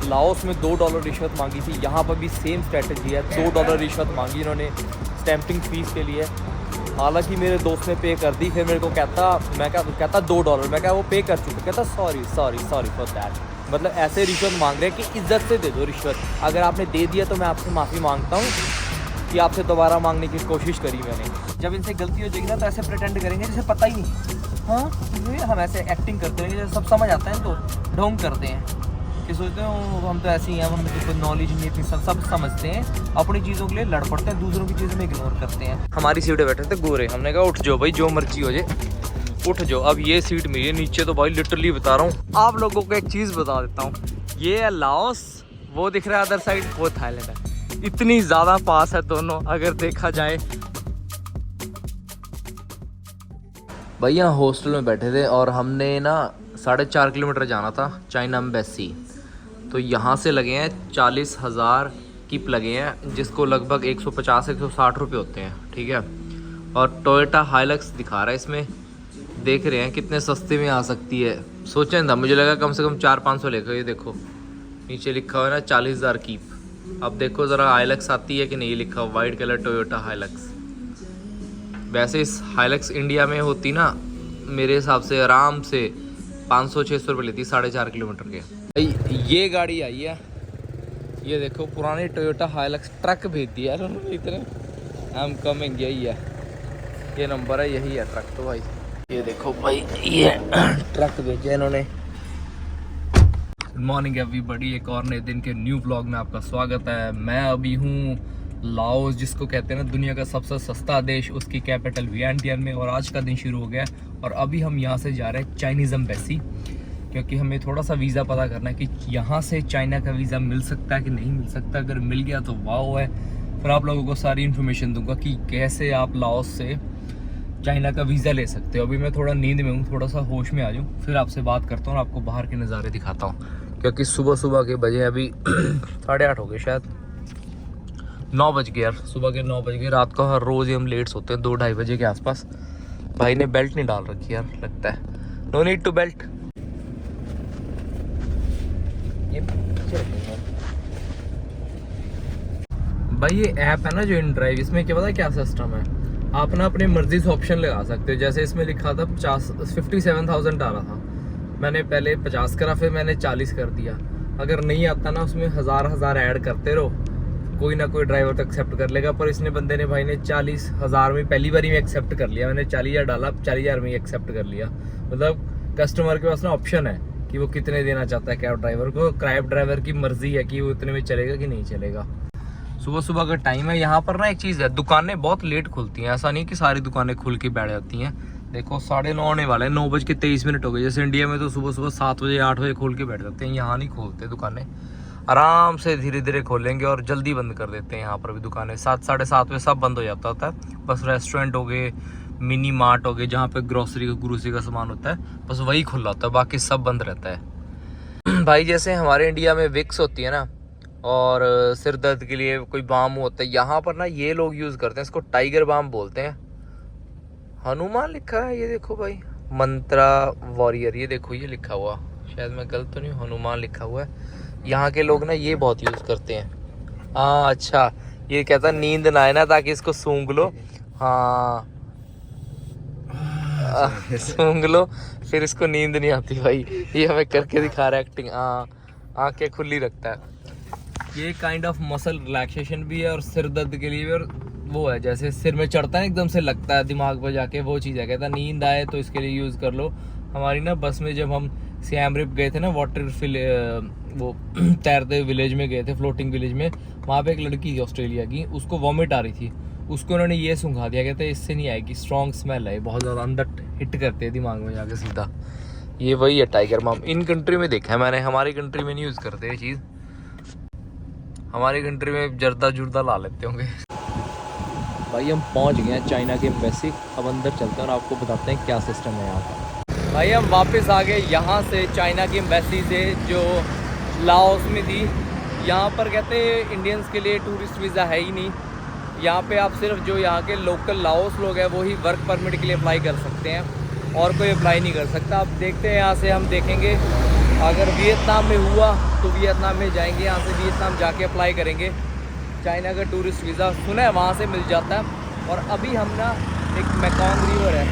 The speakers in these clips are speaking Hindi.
लाओस में $2 रिश्वत मांगी थी, यहाँ पर भी सेम स्ट्रेटजी है। $2 रिश्वत मांगी इन्होंने स्टैंपिंग फ़ीस के लिए। हालांकि मेरे दोस्त ने पे कर दी। फिर मेरे को कहता $2। मैं क्या वो पे कर चुका। कहता सॉरी फॉर दैट। मतलब ऐसे रिश्वत मांग रहे हैं कि इज्जत से दे दो रिश्वत। अगर आपने दे दिया तो मैं आपसे माफ़ी मांगता हूँ कि आपसे दोबारा मांगने की कोशिश करी मैंने। जब इनसे गलती हो जाएगी ना तो ऐसे प्रिटेंड करेंगे जैसे पता ही नहीं। हाँ, हम ऐसे एक्टिंग करते रहेंगे जैसे सब समझ आता है। तो ढोंग करते हैं कि सोचते हैं हम तो ऐसे ही हैं, हमें तो कोई नॉलेज नहीं थी। सब समझते हैं, अपनी चीज़ों के लिए लड़ पड़ते हैं, दूसरों की चीज़ों में इग्नोर करते हैं। हमारी सीट पे बैठे थे गोरे। हमने कहा उठ जाओ भाई, जो मर्जी हो जाए उठ जाओ। अब ये सीट मेरी है। नीचे तो भाई लिटरली बता रहा हूँ आप लोगों को एक चीज़ बता देता हूँ। ये है लाओस, वो दिख रहा है अदर साइड, वो थाईलैंड है। इतनी ज़्यादा पास है दोनों अगर देखा जाए। भाई यहाँ हॉस्टल में बैठे थे और हमने ना 4.5 किलोमीटर जाना था चाइना एम्बेसी। तो यहाँ से लगे हैं 40,000 कीप लगे हैं, जिसको लगभग 150-160 रुपये होते हैं, ठीक है। और टोयोटा हाइलक्स दिखा रहा है इसमें। देख रहे हैं कितने सस्ते में आ सकती है। सोचा नहीं था, मुझे लगा कम से कम 400-500 लेकर। ये देखो नीचे लिखा हुआ है ना 40,000 कीप। अब देखो ज़रा हाइलक्स आती है कि नहीं, लिखा हुआ वाइट कलर टोयोटा हाइलक्स। वैसे इस हाइलक्स इंडिया में होती ना मेरे हिसाब से आराम से 500-600 रुपये लेती 4.5 किलोमीटर के। ये गाड़ी आई है, ये देखो पुरानी टोयोटा हाइलक्स ट्रक भेज दिया है उन्होंने। इतने हम कमिंग यही है, ये नंबर है, यही है ट्रक। तो भाई ये देखो भाई, ये ट्रक भेजा इन्होंने। गुड मॉर्निंग एवरीबॉडी, एक और नए दिन के न्यू व्लॉग में आपका स्वागत है। मैं अभी हूँ लाओस, जिसको कहते हैं ना दुनिया का सबसे सस्ता देश, उसकी कैपिटल वियंटियन में। और आज का दिन शुरू हो गया और अभी हम यहाँ से जा रहे हैं चाइनीज़ एम्बेसी, क्योंकि हमें थोड़ा सा वीज़ा पता करना है कि यहाँ से चाइना का वीज़ा मिल सकता है कि नहीं मिल सकता। अगर मिल गया तो वाह है। फिर आप लोगों को सारी इन्फॉर्मेशन दूंगा कि कैसे आप लाओस से चाइना का वीज़ा ले सकते हो। अभी मैं थोड़ा नींद में हूँ, थोड़ा सा होश में आ जाऊँ फिर आपसे बात करता हूँ और आपको बाहर के नज़ारे दिखाता हूँ। क्योंकि सुबह के बजे अभी 8:30 हो गए, शायद 9 बज गए यार। सुबह के 9 बज गए। रात को हर रोज़ ही हम लेट सोते हैं 2-2:30 बजे के आसपास। भाई ने बेल्ट नहीं डाल रखी यार, लगता है। No need to belt. भाई ये ऐप है ना जो इन ड्राइव, इसमें क्या पता क्या सिस्टम है, आप ना अपनी मर्जी से ऑप्शन लगा सकते हो। जैसे इसमें लिखा था 57,000 डाला था मैंने, पहले 50 करा, फिर मैंने 40 कर दिया। अगर नहीं आता ना उसमें हज़ार ऐड करते रहो, कोई ना कोई ड्राइवर तो एक्सेप्ट कर लेगा। पर इसने बंदे ने भाई ने 40,000 में पहली बार ही में एक्सेप्ट कर लिया। मैंने 40,000 डाला, 40,000 में ही एक्सेप्ट कर लिया। मतलब कस्टमर के पास ना ऑप्शन है कि वो कितने देना चाहता है कैब ड्राइवर को। कैब ड्राइवर की मर्जी है कि वो इतने में चलेगा कि नहीं चलेगा। सुबह का टाइम है। यहाँ पर ना एक चीज़ है, दुकानें बहुत लेट खुलती हैं। ऐसा नहीं कि सारी दुकानें खुल के बैठ जाती हैं। देखो 9:30 होने वाले हैं, 9:23 हो गए। जैसे इंडिया में तो सुबह 7 बजे 8 बजे खोल के बैठ जाते हैं, यहाँ नहीं खोलते दुकानें। आराम से धीरे धीरे खोलेंगे और जल्दी बंद कर देते हैं। यहाँ पर भी दुकानें 7-7:30 बजे सब बंद हो जाता होता है। बस रेस्टोरेंट हो गए, मिनी मार्ट हो गए, जहाँ पे ग्रोसरी का सामान होता है, बस वही खुला होता है, बाकी सब बंद रहता है। भाई जैसे हमारे इंडिया में विक्स होती है ना, और सिर दर्द के लिए कोई बाम होता है, यहाँ पर ना ये लोग यूज़ करते हैं इसको, टाइगर बाम बोलते हैं। हनुमान लिखा है, ये देखो भाई, मंत्रा वॉरियर, ये देखो ये लिखा हुआ, शायद मैं गलत तो नहीं, हनुमान लिखा हुआ है। यहाँ के लोग ना ये बहुत यूज़ करते हैं। हाँ अच्छा, ये कहता नींद ना आए ना, ताकि इसको सूंघ लो। हाँ सूंघ लो, फिर इसको नींद नहीं आती भाई। ये हमें करके दिखा रहा है एक्टिंग। हाँ, आँखें खुली रखता है। ये काइंड ऑफ मसल रिलैक्सेशन भी है और सिर दर्द के लिए भी। और वो है जैसे सिर में चढ़ता है एकदम से लगता है दिमाग पर जाके, वो चीज़ है। कहता है नींद आए तो इसके लिए यूज़ कर लो। हमारी ना बस में जब हम सियाम रिप गए थे ना, वो तैरते विलेज में गए थे, फ्लोटिंग विलेज में, वहाँ पे एक लड़की थी ऑस्ट्रेलिया की, उसको वॉमिट आ रही थी। उसको उन्होंने ये सूंघा दिया, कहते हैं इससे नहीं आएगी, स्ट्रॉन्ग स्मेल है, बहुत ज़्यादा अंदर हिट करते हैं दिमाग में जाके सीधा। ये वही है टाइगर बाम। इन कंट्री में देखा है मैंने, हमारी कंट्री में नहीं यूज़ करते ये चीज़। हमारी कंट्री में जर्दा जुर्दा ला लेते होंगे। भाई हम पहुंच गए हैं चाइना के एम्बेसी। अब अंदर चलते हैं और आपको बताते हैं क्या सिस्टम है यहाँ का। भाई हम वापस आ गए यहाँ से, चाइना की एम्बेसी से, जो लाओस में थी। यहाँ पर कहते हैं इंडियंस के लिए टूरिस्ट वीज़ा है ही नहीं। यहाँ पे आप सिर्फ जो यहाँ के लोकल लाओस लोग हैं वो ही वर्क परमिट के लिए अप्लाई कर सकते हैं, और कोई अप्लाई नहीं कर सकता। अब देखते हैं, यहाँ से हम देखेंगे, अगर वियतनाम में हुआ तो तो वियतनाम में जाएंगे, यहाँ से वियतनाम जाके अप्लाई करेंगे चाइना का टूरिस्ट वीज़ा, सुना है वहाँ से मिल जाता है। और अभी हम ना एक मेकॉन्ग रिवर है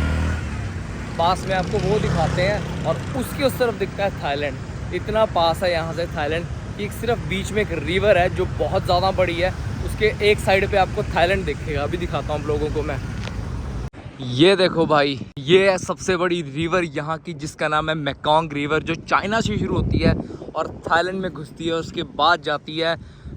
पास में, आपको वो दिखाते हैं, और उसके उस तरफ दिखता है थाईलैंड। इतना पास है यहाँ से थाईलैंड कि सिर्फ बीच में एक रिवर है जो बहुत ज़्यादा बड़ी है, उसके एक साइड पे आपको थाईलैंड दिखेगा। अभी दिखाता हूँ आप लोगों को मैं। ये देखो भाई, ये है सबसे बड़ी रिवर यहाँ की, जिसका नाम है मेकॉन्ग रिवर, जो चाइना से शुरू होती है और थाईलैंड में घुसती है, उसके बाद जाती है,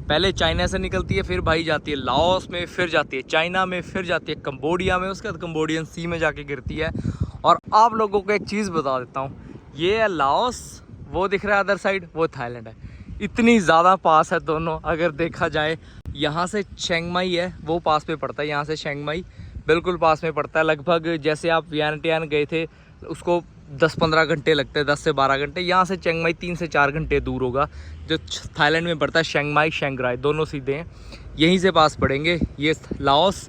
पहले चाइना से निकलती है, फिर भाई जाती है लाओस में, फिर जाती है चाइना में, फिर जाती है कंबोडिया में, उसके बाद कंबोडियन सी में जाके गिरती है। और आप लोगों को एक चीज़ बता देता हूँ, ये है लाओस, वो दिख रहा है अदर साइड, वो थाईलैंड है। इतनी ज़्यादा पास है दोनों अगर देखा जाए। यहाँ से चिंग माई है, वो पास में पड़ता है, यहाँ से चिंग माई बिल्कुल पास में पड़ता है। लगभग जैसे आप वियंटियान गए थे उसको 10-15 घंटे लगते हैं, 10 से 12 घंटे। यहाँ से चिंग माई 3 से 4 घंटे दूर होगा। जो थाईलैंड में पड़ता है चिंग माई, शंघाई, दोनों सीधे हैं, यहीं से पास पड़ेंगे। ये लाओस,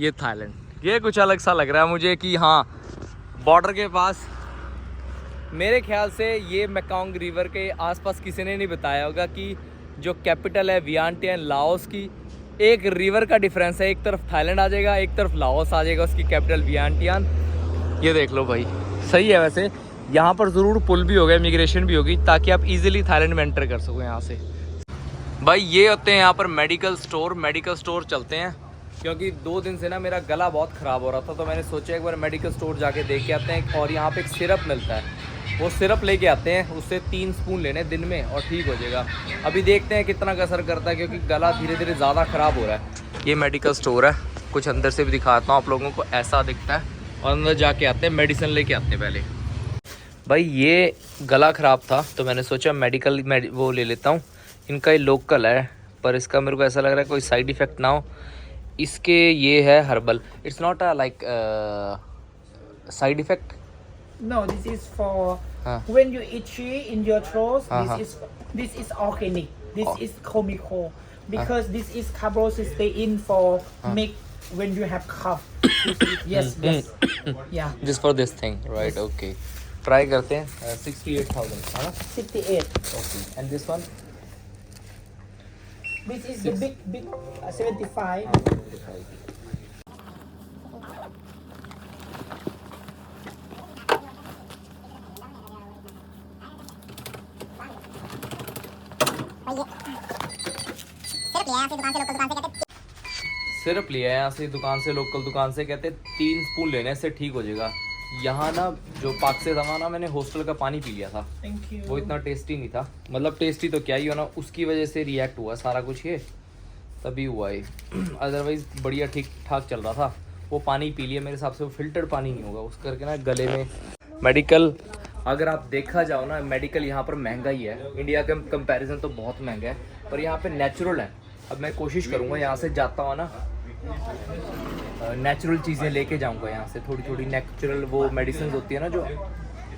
ये थाईलैंड। ये कुछ अलग सा लग रहा है मुझे कि हाँ, बॉर्डर के पास। मेरे ख्याल से ये मेकॉन्ग रिवर के आसपास किसी ने नहीं बताया होगा कि जो कैपिटल है वियंटियान लाओस की, एक रिवर का डिफरेंस है, एक तरफ थाईलैंड आ जाएगा, एक तरफ लाओस आ जाएगा, उसकी कैपिटल वियंटियान। ये देख लो भाई, सही है। वैसे यहाँ पर ज़रूर पुल भी होगा, इमिग्रेशन भी होगी, ताकि आप इजीली थाईलैंड में एंटर कर सको यहाँ से। भाई ये होते हैं यहाँ पर मेडिकल स्टोर चलते हैं, क्योंकि 2 दिन से ना मेरा गला बहुत ख़राब हो रहा था, तो मैंने सोचा एक बार मेडिकल स्टोर जाके देख के आते हैं। और यहाँ पे एक सिरप मिलता है, वो सिरप लेके आते हैं, उससे 3 स्पून लेने दिन में और ठीक हो जाएगा। अभी देखते हैं कितना का असर करता है, क्योंकि गला धीरे धीरे ज़्यादा ख़राब हो रहा है। ये मेडिकल स्टोर है, कुछ अंदर से भी दिखाता हूँ आप लोगों को, ऐसा दिखता है। और अंदर जाके आते हैं, मेडिसिन लेके आते हैं पहले। भाई ये गला ख़राब था तो मैंने सोचा वो ले लेता हूँ। इनका ये लोकल है, पर इसका मेरे को ऐसा लग रहा है कोई साइड इफ़ेक्ट ना हो इसके। ये है herbal, it's not a like side effect. No, this is for when you itchy in your throat. This is organic. This is Comico because this is carbocysteine for make when you have cough. Yes. Yeah. Just for this thing, right? Yes. Okay. Try करते हैं 68,000. 68. Okay. And this one? This is the big 75. Syrup लिया है यहाँ से दुकान से, लोकल दुकान से, कहते 3 स्पून लेने से ठीक हो जाएगा। यहाँ ना जो पाक से था ना, मैंने हॉस्टल का पानी पी लिया था, वो इतना टेस्टी नहीं था। मतलब टेस्टी तो क्या ही हो ना, उसकी वजह से रिएक्ट हुआ सारा कुछ, ये तभी हुआ है। अदरवाइज़ बढ़िया ठीक ठाक चल रहा था। वो पानी पी लिया, मेरे हिसाब से वो फिल्टर्ड पानी नहीं होगा, उस करके ना गले में। मेडिकल अगर आप देखा जाओ ना, मेडिकल यहाँ पर महंगा ही है, इंडिया के कंपैरिजन तो बहुत महंगा है, पर यहाँ पे नेचुरल है। अब मैं कोशिश करूँगा यहाँ से जाता हूँ ना, नेचुरल चीज़ें लेके जाऊँगा यहाँ से, थोड़ी थोड़ी नेचुरल वो मेडिसिन होती है ना, जो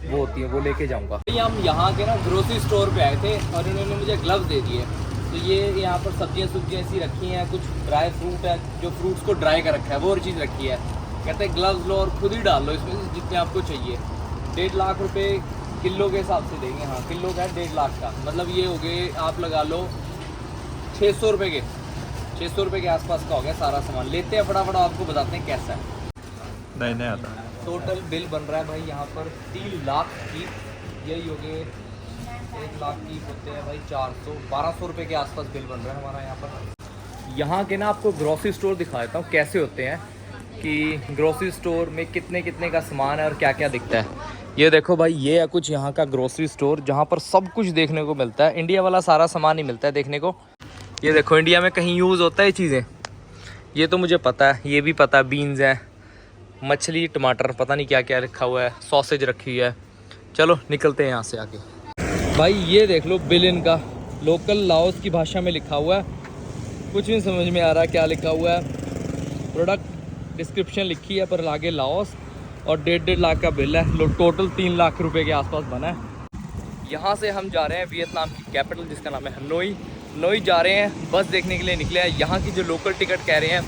वो होती है, वो लेके जाऊँगा। हम यहाँ के ना ग्रोसरी स्टोर पे आए थे और इन्होंने मुझे ग्लव्स दे दिए। तो ये यहाँ पर सब्जियाँ ऐसी रखी हैं, कुछ ड्राई फ्रूट है, जो फ्रूट्स को ड्राई कर रखा है, वो और चीज़ रखी है। कहते हैं ग्लव्स लो और खुद ही डाल लो इसमें से जितने आपको चाहिए। 1.5 लाख रुपए किलो के हिसाब से देंगे। हाँ, किलो का है 1.5 लाख का, मतलब ये हो गए, आप लगा लो 600 रुपये के, 600 रुपये के आसपास का हो गया सारा सामान। लेते हैं फटाफट, आपको बताते हैं कैसा है। नहीं आता। टोटल बिल बन रहा है भाई यहाँ पर 3 लाख की, यही हो गए 1 लाख की होते हैं भाई 1200 रुपये के आसपास बिल बन रहा है हमारा यहाँ पर। यहाँ के ना आपको ग्रोसरी स्टोर दिखा देता हूँ कैसे होते हैं, कि ग्रोसरी स्टोर में कितने कितने का सामान है और क्या क्या दिखता है। ये देखो भाई, ये है कुछ यहाँ का ग्रोसरी स्टोर, जहाँ पर सब कुछ देखने को मिलता है। इंडिया वाला सारा सामान ही मिलता है देखने को। ये देखो, इंडिया में कहीं यूज़ होता है चीज़ें, ये तो मुझे पता है, ये भी पता है। बीन्स हैं, मछली, टमाटर, पता नहीं क्या क्या रखा हुआ है, सॉसेज रखी है। चलो निकलते हैं यहाँ से आगे। भाई ये देख लो बिल इनका, लोकल लाओस की भाषा में लिखा हुआ है, कुछ भी समझ में आ रहा है क्या लिखा हुआ है। प्रोडक्ट डिस्क्रिप्शन लिखी है, पर आगे लाओस, और 1.5 लाख का बिल है। टोटल 3 लाख रुपए के आसपास बना है। यहाँ से हम जा रहे हैं वियतनाम की कैपिटल, जिसका नाम है हनोई जा रहे हैं। बस देखने के लिए निकले हैं। यहाँ की जो लोकल टिकट कह रहे हैं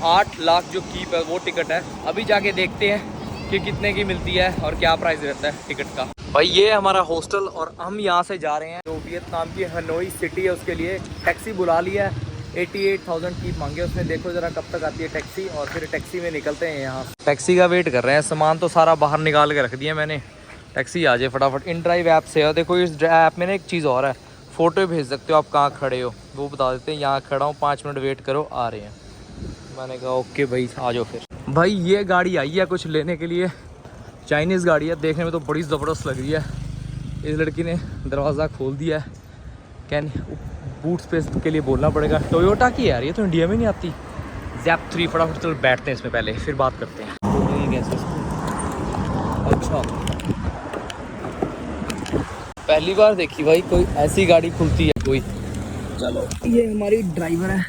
8 लाख जो कीप है वो टिकट है। अभी जाके देखते हैं कि कितने की मिलती है और क्या प्राइस रहता है टिकट का। भाई ये है हमारा हॉस्टल और हम यहाँ से जा रहे हैं जो वियतनाम की हनोई सिटी है उसके लिए टैक्सी बुला लिया है। 88,000 कीप मांगे उसने। देखो ज़रा कब तक आती है टैक्सी, और फिर टैक्सी में निकलते हैं यहाँ। टैक्सी का वेट कर रहे हैं। सामान तो सारा बाहर निकाल के रख दिया मैंने, टैक्सी आ जाए फटाफट। इन ड्राइव ऐप से। और देखो इस ऐप में ना एक चीज़ और है, फ़ोटो भेज सकते हो आप कहाँ खड़े हो, वो बता देते हैं यहाँ खड़ा हूँ 5 मिनट वेट करो आ रहे हैं। मैंने कहा ओके भाई आ जाओ फिर। भाई ये गाड़ी आई है कुछ लेने के लिए, चाइनीज़ गाड़ी है, देखने में तो बड़ी ज़बरदस्त लग रही है। इस लड़की ने दरवाज़ा खोल दिया है। कैन बूट स्पेस के लिए बोलना पड़ेगा। टोयोटा की यार, ये तो इंडिया में नहीं आती। ZEP3 फटाफट चल बैठते हैं इसमें पहले, फिर बात करते हैं। अच्छा पहली बार देखी भाई कोई ऐसी गाड़ी खुलती है कोई। चलो ये हमारी ड्राइवर है।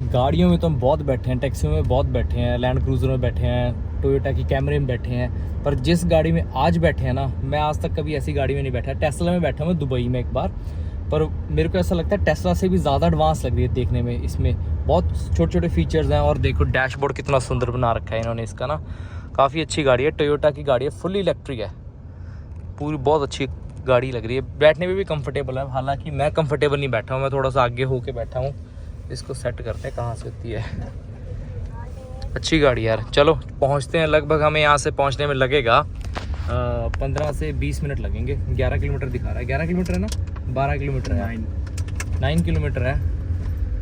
गाड़ियों में तो हम बहुत बैठे हैं, टैक्सियों में बहुत बैठे हैं, लैंड क्रूज़र में बैठे हैं, टोयोटा की कैमरे में बैठे हैं, पर जिस गाड़ी में आज बैठे हैं ना, मैं आज तक कभी ऐसी गाड़ी में नहीं बैठा। टेस्ला में बैठा हूँ दुबई में एक बार, पर मेरे को ऐसा लगता है टेस्ला से भी ज़्यादा एडवांस लग रही है देखने में। इसमें बहुत छोटे छोटे फीचर्स हैं, और देखो डैशबोर्ड कितना सुंदर बना रखा है इन्होंने इसका ना। काफ़ी अच्छी गाड़ी है, टोयोटा की गाड़ी है, फुली इलेक्ट्रिक है, पूरी बहुत अच्छी गाड़ी लग रही है। बैठने में भी कंफर्टेबल है, हालांकि मैं कंफर्टेबल नहीं बैठा हूँ, मैं थोड़ा सा आगे होके बैठा हूँ। इसको सेट करते हैं कहाँ से होती है। अच्छी गाड़ी यार। चलो पहुँचते हैं। लगभग हमें यहाँ से पहुँचने में लगेगा 15 से 20 मिनट लगेंगे। 11 किलोमीटर दिखा रहा है। 11 किलोमीटर है ना, 12 किलोमीटर है, 9 किलोमीटर है।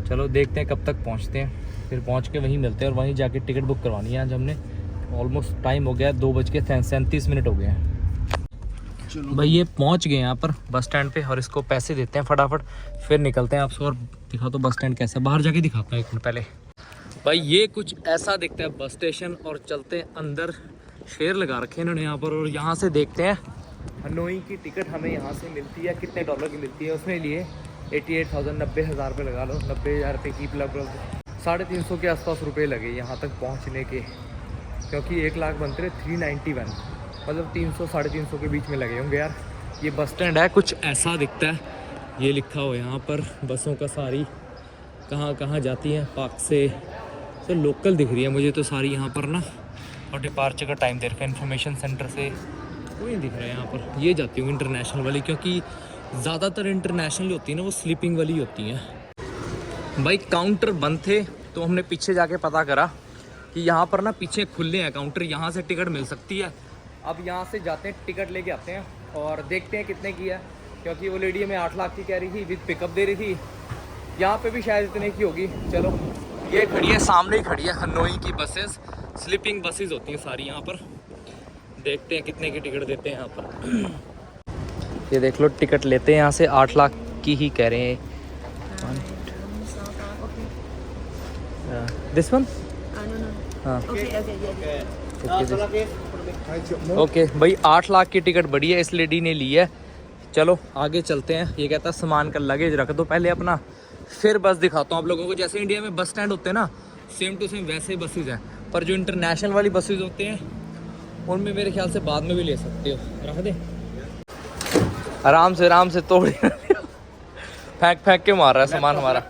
चलो देखते हैं कब तक पहुँचते हैं, फिर पहुँच के वहीं मिलते हैं, और वहीं जाके टिकट बुक करवानी है आज हमने। ऑलमोस्ट टाइम हो गया 2:37 हो गए हैं। भाई ये पहुंच गए यहाँ पर बस स्टैंड पे, और इसको पैसे देते हैं फटाफट, फिर निकलते हैं आपसे। और दिखा तो बस स्टैंड कैसा, बाहर जाके दिखाता हूँ एक मिनट पहले। भाई ये कुछ ऐसा दिखता है बस स्टेशन, और चलते हैं अंदर। शेर लगा रखे हैं इन्होंने यहाँ पर, और यहाँ से देखते हैं हनोई की टिकट हमें यहाँ से मिलती है, कितने डॉलर की मिलती है। उसमें लिए 88,000, 90,000 रुपये लगा लो, 90,000 रुपये की लगभग 350 के आसपास रुपये लगे यहाँ तक पहुँचने के, क्योंकि 1 लाख बनते रहे 391, मतलब 300 साढ़े 300 के बीच में लगे होंगे यार। ये बस स्टैंड है, कुछ ऐसा दिखता है। ये लिखा हो यहाँ पर बसों का सारी कहाँ कहाँ जाती हैं। पार्क से तो लोकल दिख रही है मुझे तो सारी यहाँ पर ना, और डिपार्चर का टाइम दे रखा है। इन्फॉर्मेशन सेंटर से कोई नहीं दिख रहा है यहाँ पर। ये जाती होंगी इंटरनेशनल वाली, क्योंकि ज़्यादातर इंटरनेशनल होती है ना वो स्लीपिंग वाली होती हैं। भाई काउंटर बंद थे, तो हमने पीछे जाके पता करा कि यहाँ पर ना पीछे खुले हैं काउंटर, यहाँ से टिकट मिल सकती है। अब यहाँ से जाते हैं, टिकट लेके आते हैं और देखते हैं कितने की है, क्योंकि वो लेडी हमें 8 लाख की कह रही थी, विद पिकअप दे रही थी। यहाँ पे भी शायद इतने की होगी। चलो ये खड़ी है, सामने ही खड़ी है हनोई की बसेस, स्लीपिंग बसेस होती हैं सारी यहाँ पर। देखते हैं कितने की टिकट देते हैं यहाँ पर। ये देख लो टिकट लेते हैं यहाँ से, 8 लाख की ही कह रहे हैं। दिस वन हाँ ओके भाई 8 लाख की टिकट बड़ी है, इस लेडी ने ली है। चलो आगे चलते हैं। ये कहता है सामान का लगेज रख दो पहले अपना, फिर बस दिखाता हूँ आप लोगों को। जैसे इंडिया में बस स्टैंड होते हैं ना, सेम टू सेम वैसे बसेज हैं, पर जो इंटरनेशनल वाली बसेज होते हैं उनमें मेरे ख्याल से बाद में भी ले सकते हो। रख दे आराम से तोड़ फेंक के मार रहा है सामान हमारा।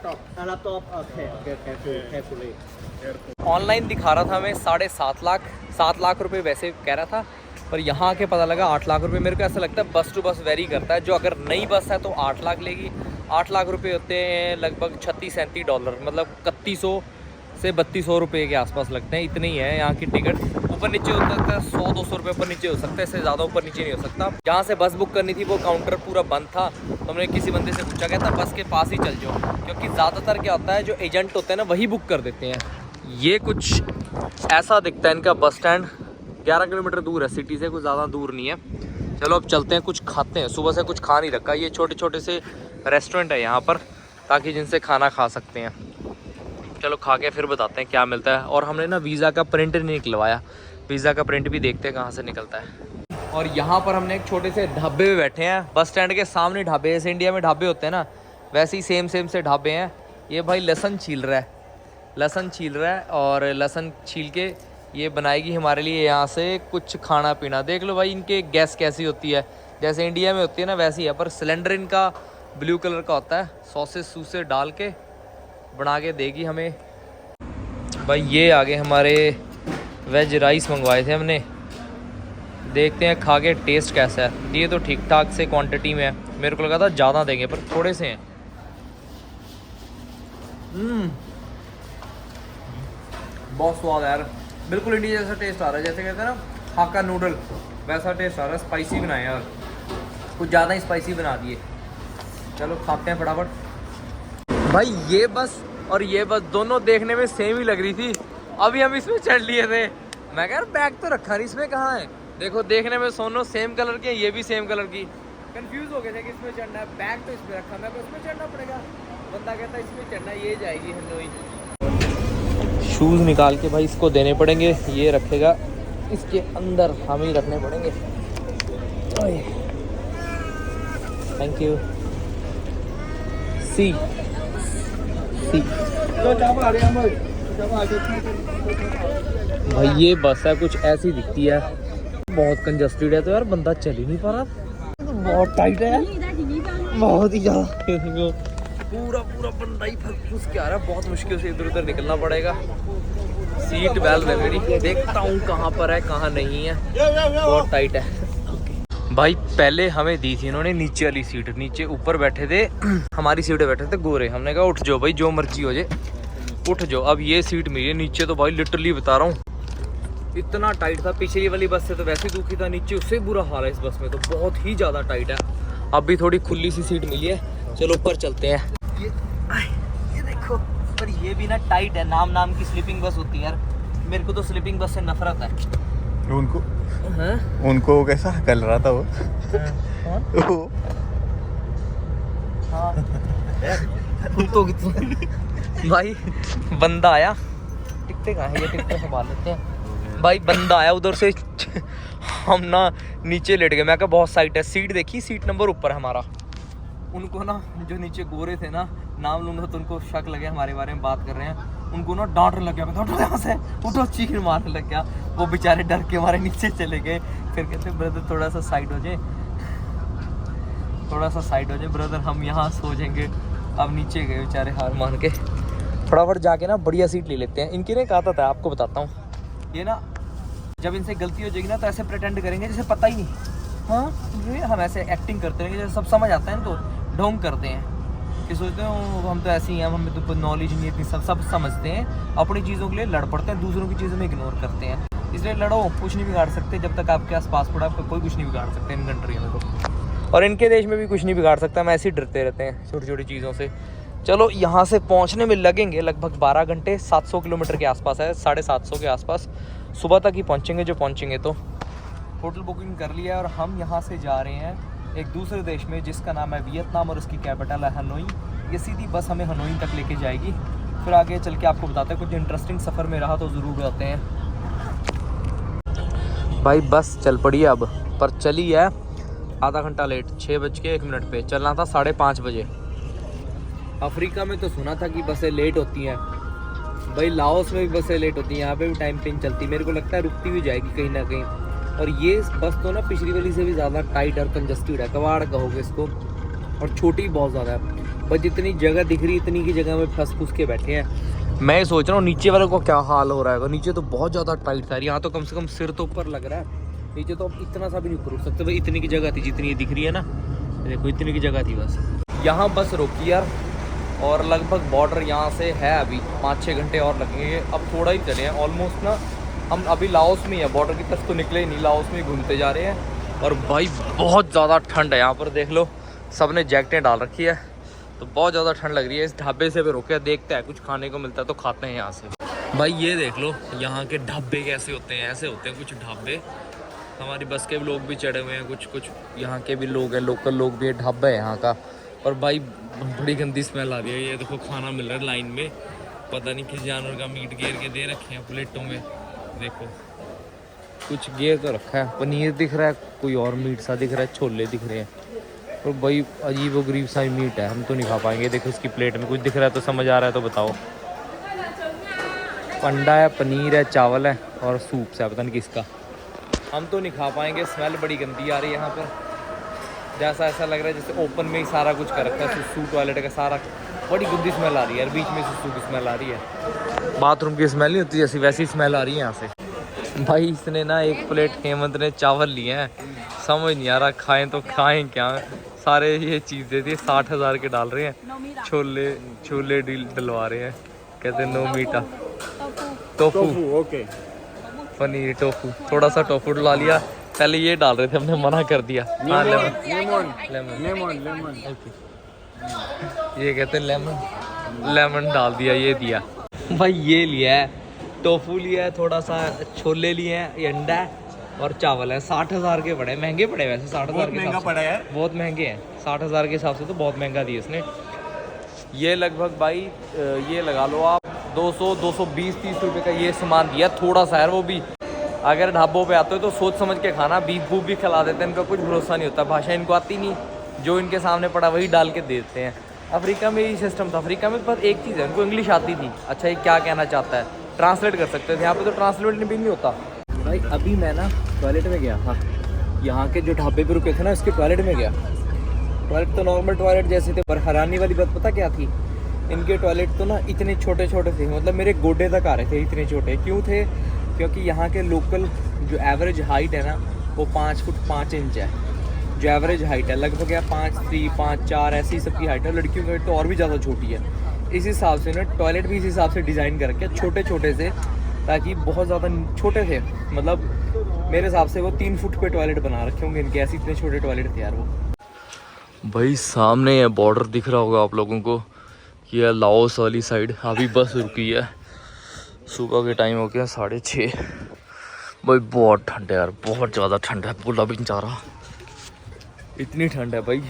ऑनलाइन दिखा रहा था हमें 7.5 लाख रुपए वैसे कह रहा था, पर यहाँ आके पता लगा 8 लाख रुपए। मेरे को ऐसा लगता है बस टू बस वेरी करता है। जो अगर नई बस है तो 8 लाख लेगी। 8 लाख रुपए होते हैं लगभग 36-37 डॉलर, मतलब 3100 से 3200 रुपये के आसपास लगते हैं। इतने ही है यहाँ की टिकट। ऊपर नीचे हो सकता है 100-200 रुपये ऊपर नीचे हो सकता है, इससे ज़्यादा ऊपर नीचे नहीं हो सकता। जहाँ से बस बुक करनी थी वो काउंटर पूरा बंद था, तो हमने किसी बंदे से पूछा, कहता बस के पास ही चल जाओ, क्योंकि ज़्यादातर क्या होता है जो एजेंट होते हैं ना वही बुक कर देते हैं। ये कुछ ऐसा दिखता है इनका बस स्टैंड। 11 किलोमीटर दूर है सिटी से, कुछ ज़्यादा दूर नहीं है। चलो अब चलते हैं, कुछ खाते हैं। सुबह से कुछ खा नहीं रखा। ये छोटे छोटे से रेस्टोरेंट है यहाँ पर, ताकि जिनसे खाना खा सकते हैं। चलो खा के फिर बताते हैं क्या मिलता है। और हमने ना वीज़ा का प्रिंट नहीं निकलवाया, वीज़ा का प्रिंट भी देखते हैं कहाँ से निकलता है। और यहाँ पर हमने एक छोटे से ढाबे पे बैठे हैं, बस स्टैंड के सामने ढाबे। जैसे इंडिया में ढाबे होते हैं ना, वैसे ही सेम से ढाबे हैं। ये भाई लहसुन छील रहा है, और लहसुन छील के ये बनाएगी हमारे लिए यहाँ से कुछ खाना पीना। देख लो भाई इनके गैस कैसी होती है, जैसे इंडिया में होती है ना वैसी है, पर सिलेंडर इनका ब्लू कलर का होता है। सॉसेस सूसे डाल के बना के देगी हमें। भाई ये आगे हमारे वेज राइस मंगवाए थे हमने, देखते हैं खा के टेस्ट कैसा है। ये तो ठीक ठाक से क्वांटिटी में है, मेरे को लगा था ज़्यादा देंगे पर थोड़े से हैं। बहुत स्वाद है यार, बिल्कुल इंडिया जैसा टेस्ट आ रहा है, जैसे कहते हैं ना हाक्का नूडल, वैसा टेस्ट आ रहा है। स्पाइसी बनाए यार, कुछ ज़्यादा ही स्पाइसी बना दिए। चलो खाते हैं फटाफट। भाई ये बस और ये बस दोनों देखने में सेम ही लग रही थी। अभी हम इसमें चढ़ लिए थे, मैं कह यार बैग तो रखा नहीं, इसमें कहाँ है। देखो देखने में दोनों सेम कलर के, ये भी सेम कलर की। कंफ्यूज हो गए थे कि इसमें चढ़ना है, बैग तो इसमें रखा, मैं इसमें चढ़ना पड़ेगा। बंदा कहता है इसमें चढ़ना, ये जाएगी हनोई। शूज़ निकाल के भाई इसको देने पड़ेंगे, ये रखेगा इसके अंदर, हम ही रखने पड़ेंगे। Thank you. सी भाई ये बस है, कुछ ऐसी दिखती है, बहुत कंजस्टेड है तो यार बंदा चल ही नहीं पा रहा, तो बहुत टाइट है यार, बहुत ही ज़्यादा। पूरा बंदा ही फंस के आ रहा है, बहुत मुश्किल से इधर उधर निकलना पड़ेगा। सीट बेल्ट है मेरी, देखता हूँ कहाँ पर है कहाँ नहीं है, बहुत टाइट है। भाई पहले हमें दी थी इन्होंने नीचे वाली सीट, नीचे ऊपर बैठे थे हमारी सीटें बैठे थे गोरे, हमने कहा उठ जाओ भाई जो मर्जी हो जाए उठ जाओ। अब ये सीट मिली है नीचे, तो भाई लिटरली बता रहा हूँ इतना टाइट था। पिछली वाली बस से तो वैसे दुखी था, नीचे उससे बुरा हाल है इस बस में, तो बहुत ही ज़्यादा टाइट है। अब भी थोड़ी खुली सी सीट मिली है, चलो ऊपर चलते हैं। ये देखो, पर ये भी ना टाइट है, नाम की स्लीपिंग बस होती है यार, मेरे को तो स्लीपिंग बस से नफरत है। उनको कैसा कर रहा था वो? तो भाई बंदा आया, टिकटें कहाँ है, ये टिकटें संभाल लेते हैं। भाई बंदा आया उधर से हम ना नीचे लेट गए, मैं कहा बहुत साइट है, सीट देखी, सीट नंबर ऊपर है हमारा। उनको ना जो नीचे गोरे थे ना, नाम लूँगा तो उनको शक लगे हमारे बारे में बात कर रहे हैं, उनको ना डांटने लग गया, मैं उठो यहाँ से उठो, चीख मारने लग गया। वो बेचारे डर के हमारे नीचे चले गए, फिर कहते ब्रदर थोड़ा सा साइड हो जाए, थोड़ा सा साइड हो जाए ब्रदर, हम यहाँ सो जाएंगे। अब नीचे गए बेचारे हार मान के, फटाफट जाके ना बढ़िया सीट ले लेते हैं। इनकी ना एक आदत है, आपको बताता हूँ, ये ना जब इनसे गलती हो जाएगी ना तो ऐसे प्रिटेंड करेंगे जैसे पता ही नहीं, हाँ ये हम ऐसे एक्टिंग करते रहेंगे जैसे सब समझ आता है ना, तो ढोंग करते हैं कि सोचते हैं हम तो ऐसे ही हैं, हमें तो नॉलेज नहीं इतनी, सब समझते हैं, अपनी चीज़ों के लिए लड़ पड़ते हैं, दूसरों की चीज़ों में इग्नोर करते हैं। इसलिए लड़ो, कुछ नहीं बिगाड़ सकते, जब तक आपके पास पासपोर्ट आपका कोई कुछ नहीं बिगाड़ सकते इन कंट्री में, तो और इनके देश में भी कुछ नहीं बिगाड़ सकता। हम ऐसे ही डरते रहते हैं छोटी छोटी चीज़ों से। चलो यहाँ से पहुँचने में लगेंगे लगभग 12 घंटे, 700 किलोमीटर के आसपास है, 750 के आसपास, सुबह तक ही पहुँचेंगे जो पहुँचेंगे। तो होटल बुकिंग कर लिया और हम यहाँ से जा रहे हैं एक दूसरे देश में जिसका नाम है वियतनाम और उसकी कैपिटल है हनोई। ये सीधी बस हमें हनोई तक लेके जाएगी, फिर आगे चल के आपको बताते हैं। कुछ इंटरेस्टिंग सफ़र में रहा तो ज़रूर आते हैं। भाई बस चल पड़ी है अब, पर चली है आधा घंटा लेट, 6:01 पे, चलना था 5:30 बजे। अफ्रीका में तो सुना था कि बसें लेट होती हैं, भाई लाओस में भी बसें लेट होती हैं, यहाँ पे भी टाइम पे नहीं चलती, मेरे को लगता है रुकती भी जाएगी कहीं ना कहीं। और ये बस तो ना पिछली वाली से भी ज़्यादा टाइट और कंजस्टेड है, कबाड़ कहोगे इसको, और छोटी बहुत ज़्यादा है। बस जितनी जगह दिख रही इतनी की जगह में फंस के बैठे हैं। मैं सोच रहा हूँ नीचे वाले को क्या हाल हो रहा है, नीचे तो बहुत ज़्यादा टाइट था, यहाँ तो कम से कम सिर तो ऊपर लग रहा है, नीचे तो अब इतना सा भी नहीं ऊपर उठ सकते। भाई इतनी की जगह थी जितनी ये दिख रही है ना, देखो इतनी की जगह थी बस। यहाँ बस रोकी यार, और लगभग बॉर्डर यहाँ से है अभी 5-6 घंटे और लगेंगे। अब थोड़ा ही चले हैं ऑलमोस्ट ना, हम अभी लाओस में ही है, बॉर्डर की तरफ तो निकले ही नहीं, लाओस में ही घूमते जा रहे हैं। और भाई बहुत ज़्यादा ठंड है यहाँ पर, देख लो सब ने जैकेटें डाल रखी है, तो बहुत ज़्यादा ठंड लग रही है। इस ढाबे से भी रुके, देखते हैं कुछ खाने को मिलता है तो खाते हैं यहाँ से। भाई ये देख लो यहाँ के ढाबे कैसे होते हैं, ऐसे होते हैं कुछ ढाबे। हमारी बस के भी लोग भी चढ़े हुए हैं, कुछ यहाँ के भी लोग हैं, लोकल लोग भी है, ढाबा है यहाँ का। और भाई बड़ी गंदी स्मेल आ रही है, ये देखो खाना मिल रहा है लाइन में, पता नहीं किस जानवर का मीट घेर के दे रखे हैं प्लेटों में, देखो कुछ घेर तो रखा है, पनीर दिख रहा है, कोई और मीट सा दिख रहा है, छोले दिख रहे हैं, और भाई अजीब व गरीब सा मीट है, हम तो नहीं खा पाएंगे। देखो इसकी प्लेट में कुछ दिख रहा है तो समझ आ रहा है तो बताओ। अंडा है, पनीर है, चावल है और सूप से पता नहीं किसका, हम तो नहीं खा पाएंगे। स्मेल बड़ी गंदी आ रही है यहाँ पर, जैसा ऐसा लग रहा है जैसे ओपन में ही सारा कुछ कर रखा है, सुसु टॉयलेट का सारा, बड़ी गंदी स्मेल आ रही है यार, बीच में सुसु की स्मेल आ रही है, बाथरूम की स्मेल नहीं होती जैसी, वैसी स्मेल आ रही है यहाँ से। भाई इसने ना एक प्लेट हेमंत ने चावल लिए हैं, समझ नहीं आ रहा खाएं तो खाएं क्या। सारे ये चीज़ दे दी, 60,000 के डाल रहे हैं। छोले छोले डलवा रहे हैं, कहते हैं नो मीठा। Tofu okay. पनीर टोफू, थोड़ा सा टोफू डला लिया। पहले ये डाल रहे थे, हमने मना कर दिया। हाँ लेमन लेमन। ये कहते हैं लेमन डाल दिया, ये दिया। भाई ये लिया है टोफू, लिया है थोड़ा सा, छोले लिए हैं, ये अंडा है और चावल है। 60,000 के पड़े, महंगे पड़े वैसे। 60,000 के महंगा पड़ा है, बहुत महंगे हैं। 60,000 के हिसाब से तो बहुत महंगा दिया इसने। ये लगभग भाई ये लगा लो आप 220-30 रुपये का ये सामान दिया। थोड़ा सा है वो भी। अगर ढाबों पे आते हो तो सोच समझ के खाना, बीफ बूफ भी खिला देते हैं, इनका कुछ भरोसा नहीं होता। भाषा इनको आती नहीं, जो इनके सामने पड़ा वही डाल के दे देते हैं। अफ्रीका में यही सिस्टम था। अफ्रीका में बस एक चीज़ है, उनको इंग्लिश आती थी। अच्छा ये क्या कहना चाहता है, ट्रांसलेट कर सकते थे। यहाँ पे तो ट्रांसलेट भी नहीं होता। भाई अभी मैं ना टॉयलेट में गया था, यहाँ के जो ढाबे पे रुके थे ना, इसके टॉयलेट में गया। टॉयलेट तो नॉर्मल टॉयलेट जैसे थे, पर हैरानी वाली बात पता क्या थी, इनके टॉयलेट तो ना इतने छोटे छोटे थे, मतलब मेरे गोडे तक आ रहे थे, इतने छोटे। क्यों थे? क्योंकि यहाँ के लोकल जो एवरेज हाइट है ना, वो 5 फुट 5 इंच है। जो एवरेज हाइट है लगभग या 5'3", 5'4" ऐसी सबकी हाइट है। लड़कियों की हाइट तो और भी ज़्यादा छोटी है। इस हिसाब से ना टॉयलेट भी इस हिसाब से डिज़ाइन कर रखे छोटे छोटे से, ताकि बहुत ज़्यादा छोटे थे। मतलब मेरे हिसाब से वो 3 फुट पे टॉयलेट बना रखे होंगे इनके, ऐसे इतने छोटे टॉयलेट थे यार वो। भाई सामने ये बॉर्डर दिख रहा होगा आप लोगों को, ये लाओस वाली साइड। अभी बस रुकी है, सुबह के टाइम हो गया 6:30। भाई बहुत ठंड है यार, बहुत ज़्यादा ठंड है, बोला भी नहीं चाह रहा, इतनी ठंड है भाई,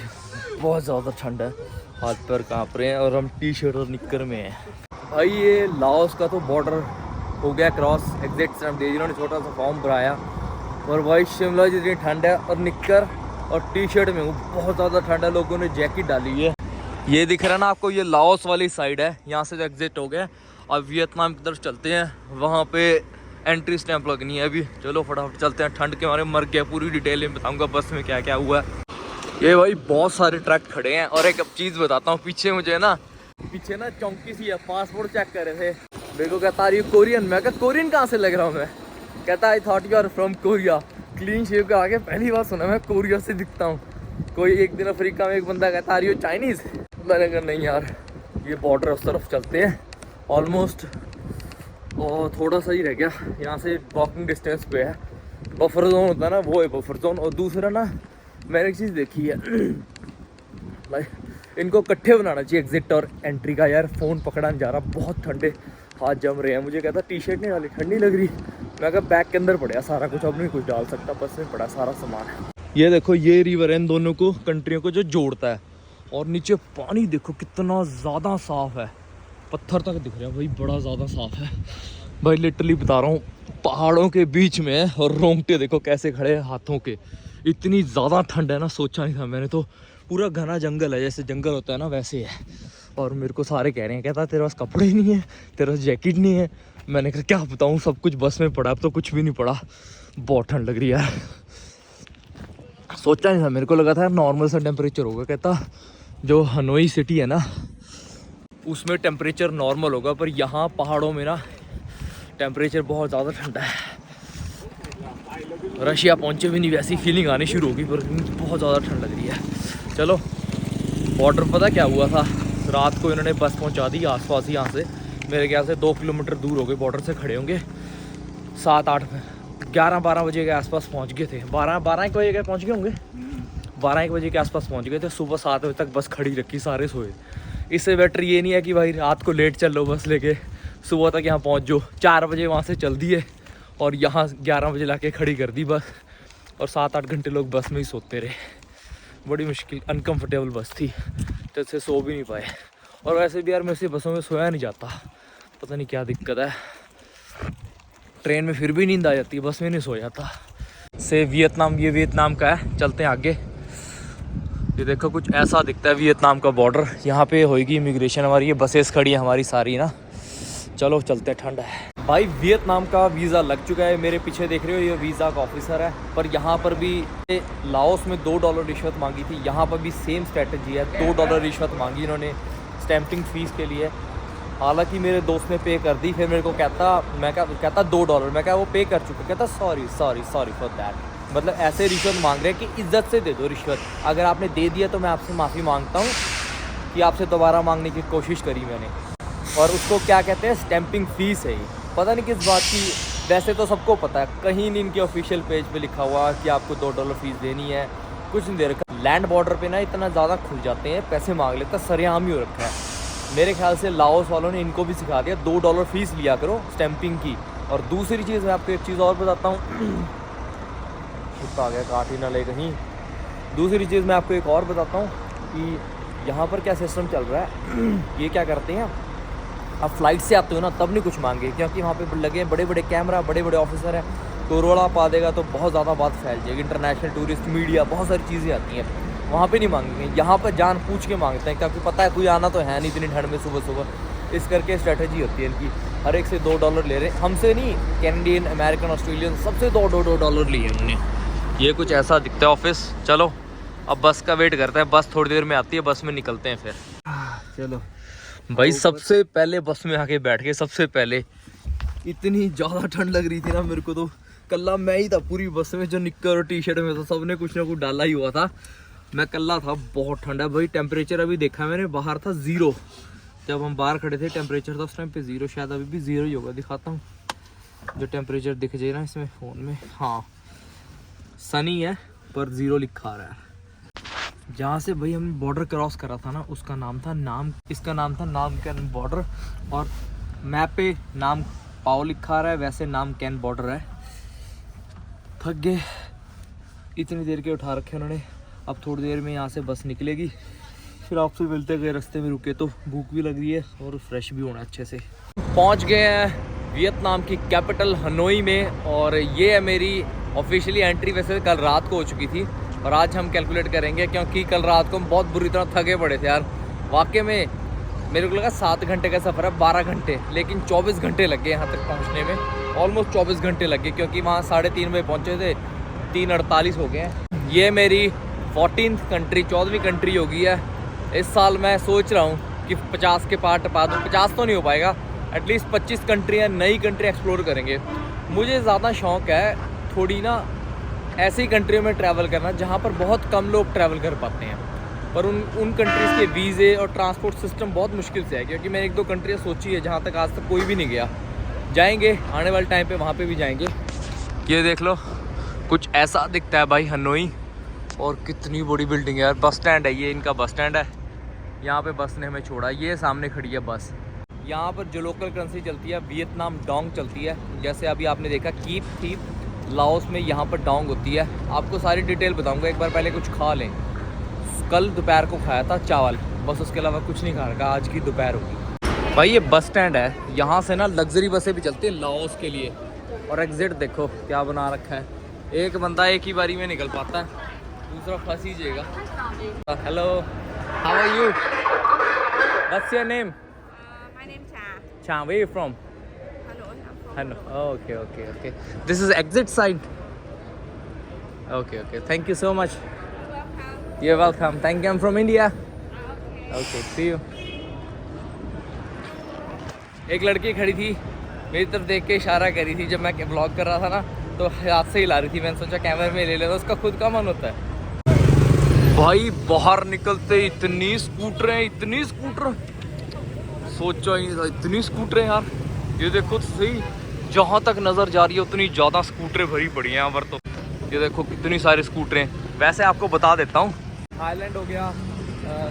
बहुत ज़्यादा ठंड है। हाथ पैर काँप रहे हैं और हम टी शर्ट और निक्कर में हैं। भाई ये लाओस का तो बॉर्डर हो गया क्रॉस, एग्जिट स्टैम्प दे, जिन्होंने छोटा सा फॉर्म भराया। और भाई शिमला जितनी ठंड है, और निक्कर और टी शर्ट में हूँ, बहुत ज़्यादा ठंड है। लोगों ने जैकेट डाली है। ये दिख रहा है ना आपको, ये लाओस वाली साइड है, यहाँ से जो एग्जिट हो गया। अब वियतनाम की तरफ चलते हैं, वहाँ पे एंट्री स्टैंप लगनी है। अभी चलो फटाफट चलते हैं, ठंड के मारे मर गया। पूरी डिटेल में बताऊँगा बस में क्या क्या हुआ है। ये भाई बहुत सारे ट्रक खड़े हैं। और एक अब चीज़ बताता हूँ, पीछे ना चौंकी सी है, पासपोर्ट चेक कर रहे थे। मेरे को कहता है कोरियन, मैं कहता कोरियन कहाँ से लग रहा हूँ मैं? कहता I thought you are from Korea. Clean shave का आगे पहली बार सुना मैं कोरिया से दिखता हूँ। कोई एक दिन अफ्रीका में एक बंदा कहता आर यू चाइनीज़, मैंने कहा नहीं यार, ये बॉर्डर उस तरफ चलते हैं ऑलमोस्ट, और थोड़ा सा ही रह गया, यहाँ से वॉकिंग डिस्टेंस पे है। बफर जोन होता है ना, वो है बफर जोन। और दूसरा ना मैंने एक चीज़ देखी है भाई, इनको इकट्ठे बनाना चाहिए एग्जिट और एंट्री का। यार फ़ोन पकड़ा नहीं जा रहा, बहुत ठंडे हाथ जम रहे हैं। मुझे कहता टी शर्ट नहीं डाली, ठंडी लग रही। मैं कहा बैग के अंदर पड़ा सारा कुछ, अब नहीं कुछ डाल सकता, बस में पड़ा सारा सामान। ये देखो, ये रिवर है इन दोनों को, कंट्रियों को जो जोड़ता है। और नीचे पानी देखो कितना ज़्यादा साफ़ है, पत्थर तक दिख रहा है भाई, बड़ा ज़्यादा साफ़ है भाई। लिटरली बता रहा हूँ, पहाड़ों के बीच में है और रोंगटे देखो कैसे खड़े हैं हाथों के। इतनी ज़्यादा ठंड है ना, सोचा नहीं था मैंने। तो पूरा घना जंगल है, जैसे जंगल होता है ना वैसे है। और मेरे को सारे कह रहे हैं, कहता तेरे पास कपड़े नहीं है, तेरे पास जैकेट नहीं है। मैंने कहा क्या बताऊँ, सब कुछ बस में पड़ा, अब तो कुछ भी नहीं पड़ा। बहुत ठंड लग रही है यार, सोचा नहीं था। मेरे को लगा था नॉर्मल सा टेम्परेचर होगा। कहता जो हनोई सिटी है ना, उसमें टेम्परेचर नॉर्मल होगा, पर यहाँ पहाड़ों में ना टेम्परेचर बहुत ज़्यादा ठंडा है। रशिया पहुँचे भी नहीं, वैसी फीलिंग आनी शुरू होगी, पर बहुत ज़्यादा ठंड लग रही है। चलो बॉर्डर पता क्या हुआ था, रात को इन्होंने बस पहुँचा दी आसपास ही, यहाँ से मेरे ख्याल से 2 किलोमीटर दूर हो गए, बॉर्डर से खड़े होंगे। 11-12 बजे के आसपास पहुँच गए थे। 12-1 बजे के पहुँच गए होंगे, 12-1 बजे के आसपास पहुँच गए थे। सुबह 7 बजे तक बस खड़ी रखी, सारे सोए। इससे बेटर ये नहीं है कि भाई रात को लेट चल लो बस लेके, सुबह तक यहाँ पहुँच जाओ। 4 बजे वहाँ से चल दिए और यहाँ 11 बजे लाके खड़ी कर दी बस, और 7-8 घंटे लोग बस में ही सोते रहे। बड़ी मुश्किल अनकम्फर्टेबल बस थी, तो इससे सो भी नहीं पाए। और वैसे भी यार मेरे से बसों में सोया नहीं जाता, पता नहीं क्या दिक्कत है। ट्रेन में फिर भी नींद आ जाती है, बस में नहीं सो जाता। से वियतनाम, ये वियतनाम का है। चलते हैं आगे। ये देखो कुछ ऐसा दिखता है वियतनाम का बॉर्डर। यहाँ पे होएगी इमिग्रेशन हमारी, ये बसेस खड़ी है हमारी सारी ना। चलो चलते हैं, ठंड है भाई। वियतनाम का वीज़ा लग चुका है, मेरे पीछे देख रहे हो ये वीज़ा का ऑफिसर है। पर यहाँ पर भी लाओस में $2 रिश्वत मांगी थी, यहाँ पर भी सेम स्ट्रेटजी है। $2 रिश्वत मांगी इन्होंने स्टैंपिंग फ़ीस के लिए। हालांकि मेरे दोस्त ने पे कर दी, फिर मेरे को कहता $2, मैं क्या वो पे कर चुका, कहता सॉरी फॉर दैट। मतलब ऐसे रिश्वत मांग रहे हैं कि इज्जत से दे दो रिश्वत, अगर आपने दे दिया तो मैं आपसे माफ़ी मांगता हूँ कि आपसे दोबारा मांगने की कोशिश करी मैंने। और उसको क्या कहते हैं, स्टैंपिंग फ़ीस है ये, पता नहीं किस बात की। वैसे तो सबको पता है, कहीं नहीं इनके ऑफिशियल पेज पे लिखा हुआ कि आपको $2 फ़ीस देनी है, कुछ नहीं दे रखा। लैंड बॉर्डर पे ना इतना ज़्यादा खुल जाते हैं, पैसे मांग लेते हैं, सरेआम ही हो रखा है। मेरे ख्याल से लाओस वालों ने इनको भी सिखा दिया, $2 फ़ीस लिया करो स्टैंपिंग की। और दूसरी चीज़ मैं आपको एक चीज़ और बताता हूँ, कुत्ता आ गया, काट ही ना ले कहीं। दूसरी चीज़ मैं आपको एक और बताता हूँ कि यहाँ पर क्या सिस्टम चल रहा है। ये क्या करते हैं, आप फ्लाइट से आते हो ना तब नहीं कुछ मांगे, क्योंकि वहाँ पे लगे हैं बड़े बड़े कैमरा, बड़े बड़े ऑफिसर हैं, तो रोड़ा पा देगा तो बहुत ज़्यादा बात फैल जाएगी। इंटरनेशनल टूरिस्ट मीडिया बहुत सारी चीज़ें आती हैं, वहाँ पे नहीं मांगेंगे, यहाँ पर जान पूछ के मांगते हैं, क्योंकि पता है कोई आना तो है नहीं इतनी ठंड में सुबह सुबह। इस करके स्ट्रेटजी होती है इनकी, हर एक से $2 ले रहे हैं, हमसे नहीं, कैनेडियन, अमेरिकन, ऑस्ट्रेलियन सबसे $2 लिए उन्होंने। ये कुछ ऐसा दिखता है ऑफिस। चलो अब बस का वेट करते हैं, बस थोड़ी देर में आती है, बस में निकलते हैं फिर। चलो भाई, सबसे पहले बस में आके बैठ गए। सबसे पहले इतनी ज़्यादा ठंड लग रही थी ना मेरे को, तो कल्ला मैं ही था पूरी बस में जो निक्कर और टी शर्ट में था, सबने कुछ ना कुछ डाला ही हुआ था। मैं कल्ला था, बहुत ठंड है भाई। टेम्परेचर अभी देखा मैंने, बाहर था 0, जब हम बाहर खड़े थे टेम्परेचर था उस टाइम पे 0, शायद अभी भी 0 ही होगा। दिखाता हूँ जो टेम्परेचर दिख जाए ना इसमें फ़ोन में, हाँ सनी है पर 0 लिखा आ रहा है। जहाँ से भाई हमने बॉर्डर क्रॉस करा था ना, उसका नाम था इसका नाम था नाम कैन बॉर्डर, और मैप पे नाम पाओ लिखा आ रहा है, वैसे नाम कैन बॉर्डर है। थक गए, इतनी देर के उठा रखे उन्होंने। अब थोड़ी देर में यहाँ से बस निकलेगी, फिर आपसे मिलते गए, रास्ते में रुके तो भूख भी लग रही है और फ्रेश भी होना अच्छे से। पहुँच गए हैं वियतनाम की कैपिटल हनोई में, और ये है मेरी ऑफिशियली एंट्री। वैसे कल रात को हो चुकी थी, और आज हम कैलकुलेट करेंगे, क्योंकि कल रात को हम बहुत बुरी तरह थके पड़े थे यार। वाकई में मेरे को लगा 7 घंटे का सफ़र है, 12 घंटे, लेकिन 24 घंटे लग गए यहाँ तक पहुँचने में। ऑलमोस्ट 24 घंटे लग गए, क्योंकि वहाँ 3:30 बजे पहुँचे थे, 3:48 हो गए हैं। ये मेरी 14th कंट्री, 14वीं कंट्री होगी है। इस साल मैं सोच रहा हूँ कि 50 के पार टपा दूँ। 50 तो नहीं हो पाएगा, एटलीस्ट 25 कंट्रियाँ, नई कंट्री एक्सप्लोर करेंगे। मुझे ज़्यादा शौक़ है थोड़ी ना ऐसी कंट्रियों में ट्रैवल करना जहाँ पर बहुत कम लोग ट्रैवल कर पाते हैं, पर उन कंट्रीज़ के वीज़े और ट्रांसपोर्ट सिस्टम बहुत मुश्किल से है। क्योंकि मैंने 1-2 कंट्रियाँ सोची है जहाँ तक आज तक कोई भी नहीं गया। जाएंगे आने वाले टाइम पे, वहाँ पे भी जाएंगे। ये देख लो, कुछ ऐसा दिखता है भाई हनोई, और कितनी बड़ी बिल्डिंग है यार। बस स्टैंड है ये, इनका बस स्टैंड है। यहाँ पे बस ने हमें छोड़ा, ये सामने खड़ी है बस। यहाँ पर जो लोकल करेंसी चलती है वियतनाम डोंग चलती है। जैसे अभी आपने देखा कीप थी लाओस में, यहाँ पर डोंग होती है। आपको सारी डिटेल बताऊंगा, एक बार पहले कुछ खा लें। कल दोपहर को खाया था चावल, बस उसके अलावा कुछ नहीं खा रखा। आज की दोपहर होगी भाई। ये बस स्टैंड है, यहाँ से ना लग्जरी बसें भी चलती है लाओस के लिए। और एग्जिट देखो क्या बना रखा है, एक बंदा एक ही बारी में निकल पाता है, दूसरा फंस ही जाएगा। Hello, how are you, what's your name? My name's Cha. Cha, where are you from? Hello, I'm from. Hello. Oh, okay. This is exit side. Okay. Thank you so much. Welcome. You're welcome. Thank you. I'm from India. Okay. Okay, see you. एक लड़की खड़ी थी, मेरी तरफ देख के इशारा करी थी। जब मैं ब्लॉग कर रहा था ना, तो हाथ से हिला रही थी। मैंने सोचा कैमरे में ले लेता, उसका खुद का मन होता है। भाई बाहर निकलते इतनी स्कूटर, सोचा ही नहीं था इतनी स्कूटर यार। ये देखो तो सही, जहाँ तक नज़र जा रही है उतनी ज़्यादा स्कूटरें भरी पड़ी हैं यहाँ पर। तो ये देखो कितनी सारी स्कूटरें। वैसे आपको बता देता हूँ, थाईलैंड हो गया,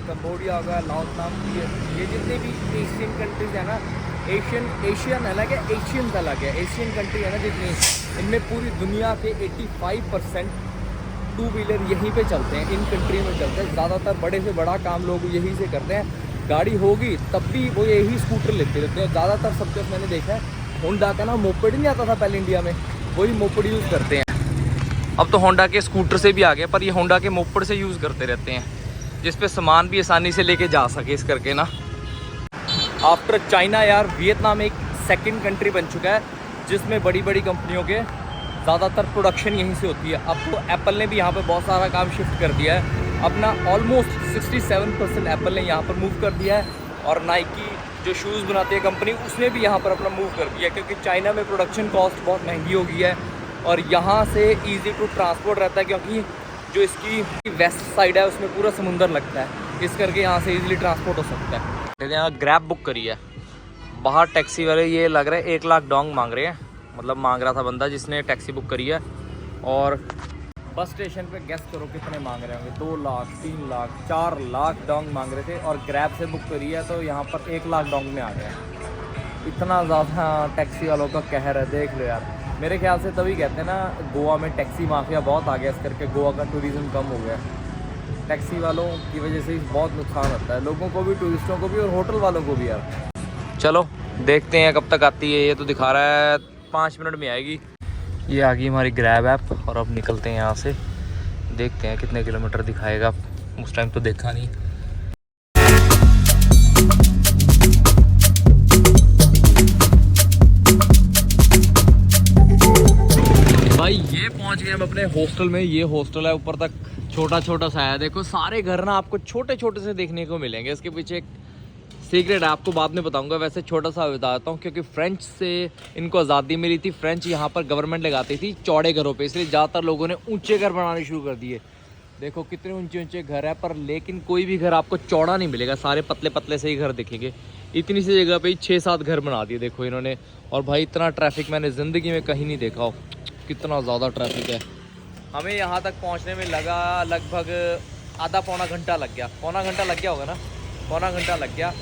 कंबोडिया हो गया, लाओस नाम की, ये जितने भी एशियन कंट्रीज है ना, एशियन अलग है, एशियंस अलग है। एशियन कंट्री है ना जितनी, इनमें पूरी दुनिया के 85% 2 व्हीलर यहीं पे चलते हैं, इन कंट्री में चलते हैं। ज़्यादातर बड़े से बड़ा काम लोग यहीं से करते हैं। गाड़ी होगी तब भी वो यही स्कूटर लेते रहते हैं। ज़्यादातर सबके मैंने देखा है, होंडा का ना मोपेड नहीं आता था पहले इंडिया में, वही मोपेड यूज़ करते हैं। अब तो होंडा के स्कूटर से भी आ गए, पर ये होंडा के मोपेड से यूज़ करते रहते हैं, जिस पे सामान भी आसानी से लेके जा सके इस करके ना। आफ्टर चाइना यार, वियतनाम एक सेकंड कंट्री बन चुका है जिसमें बड़ी बड़ी कंपनियों के ज़्यादातर प्रोडक्शन यहीं से होती है। अब तो एप्पल ने भी यहाँ पे बहुत सारा काम शिफ्ट कर दिया है अपना। ऑलमोस्ट 67% एप्पल ने यहाँ पर मूव कर दिया है। और नाइकी जो शूज़ बनाती है कंपनी, उसने भी यहाँ पर अपना मूव कर दिया, क्योंकि चाइना में प्रोडक्शन कॉस्ट बहुत महंगी हो गई है और यहाँ से ईजी टू ट्रांसपोर्ट रहता है, क्योंकि जो इसकी वेस्ट साइड है उसमें पूरा समुंदर लगता है, इस करके यहाँ से ईजिली ट्रांसपोर्ट हो सकता है। यहाँ ग्रैब बुक करी है, बाहर टैक्सी वाले ये लग रहा है 1 लाख डोंग मांग रहे हैं, मतलब मांग रहा था बंदा जिसने टैक्सी बुक करी है। और बस स्टेशन पे गेस करो कितने मांग रहे होंगे, 2 लाख, 3 लाख, 4 लाख डोंग मांग रहे थे, और ग्रैब से बुक करी है तो यहाँ पर 1 लाख डोंग में आ गया। इतना ज़्यादा टैक्सी वालों का कहर है, देख लो यार। मेरे ख्याल से तभी कहते हैं ना गोवा में टैक्सी माफिया बहुत आ गया, इस करके गोवा का टूरिज़्म कम हो गया। टैक्सी वालों की वजह से बहुत नुकसान होता है, लोगों को भी, टूरिस्टों को भी और होटल वालों को भी यार। चलो देखते हैं कब तक आती है, ये तो दिखा रहा है 5 मिनट में आएगी। ये आ गई हमारी ग्रैब ऐप और अब निकलते हैं यहाँ से, देखते हैं कितने किलोमीटर दिखाएगा, उस टाइम तो देखा नहीं। भाई ये पहुंच गए हम अपने हॉस्टल में। ये हॉस्टल है, ऊपर तक छोटा छोटा सा है, देखो सारे घर ना आपको छोटे छोटे से देखने को मिलेंगे। इसके पीछे एक सीक्रेट है, आपको बाद में बताऊंगा। वैसे छोटा सा बताता हूँ, क्योंकि फ्रेंच से इनको आज़ादी मिली थी। फ्रेंच यहाँ पर गवर्नमेंट लगाती थी चौड़े घरों पे, इसलिए ज़्यादातर लोगों ने ऊंचे घर बनाने शुरू कर दिए। देखो कितने ऊंचे ऊंचे घर है, पर लेकिन कोई भी घर आपको चौड़ा नहीं मिलेगा, सारे पतले पतले से ही घर दिखेंगे। इतनी सी जगह पे ही 6-7 घर बना दिए देखो इन्होंने। और भाई इतना ट्रैफिक मैंने ज़िंदगी में कहीं नहीं देखा हो, कितना ज़्यादा ट्रैफिक है। हमें यहाँ तक पहुँचने में लगा लगभग आधा पौना घंटा लग गया, पौना घंटा लग गया होगा ना, पौना घंटा लग गया।